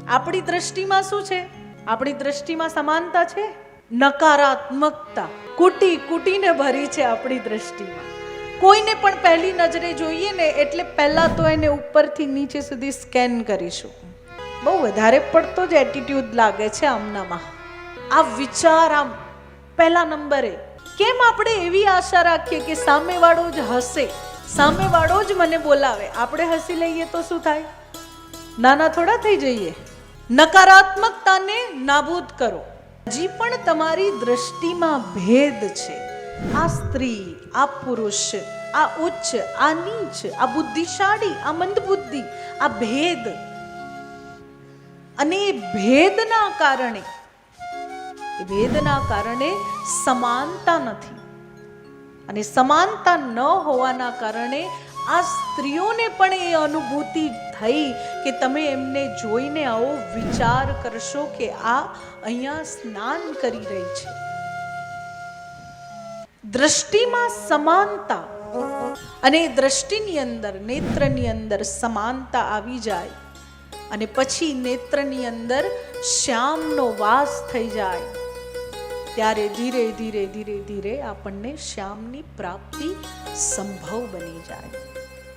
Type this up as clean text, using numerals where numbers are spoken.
આપણી દ્રષ્ટિમાં શું છે? આપણી દ્રષ્ટિમાં સમાનતા છે? નકારાત્મકતા કુટી કુટીને ભરી છે આપણી દ્રષ્ટિમાં. કોઈને પણ પહેલી નજરે જોઈએ ને એટલે પહેલા તો એને ઉપરથી નીચે સુધી સ્કેન કરીશું. બહુ વધારે પડતો જ એટીટ્યુડ લાગે છે આમનામાં. આ વિચાર આમ પહેલા નંબરે. કેમ આપણે એવી આશા રાખીએ કે સામેવાળો જ હસે, સામેવાળો જ મને બોલાવે, આપણે હસી લઈએ તો શું થાય? નાના થોડા થઈ જઈએ. નકારાત્મકતાને નાબૂદ કરો. હજી પણ તમારી દ્રષ્ટિમાં ભેદ છે. આ સ્ત્રી, આ પુરુષ, આ ઉચ્ચ, આ નીચ, આ બુદ્ધિશાળી, આ મંદબુદ્ધિ, આ ભેદ. અને એ ભેદના કારણે સમાનતા નથી. અને સમાનતા ન હોવાના કારણે આ સ્ત્રીઓને પણ એ અનુભૂતિ થઈ કે તમે એમને જોઈને આવો વિચાર કરશો કે આ અહીંયા સ્નાન કરી રહી છે. દ્રષ્ટિમાં સમાનતા, અને દ્રષ્ટિની અંદર, નેત્રની અંદર સમાનતા આવી જાય અને પછી નેત્રની અંદર શ્યામનો વાસ થઈ જાય, ત્યારે ધીરે ધીરે ધીરે ધીરે આપણને શ્યામની પ્રાપ્તિ સંભવ બની જાય.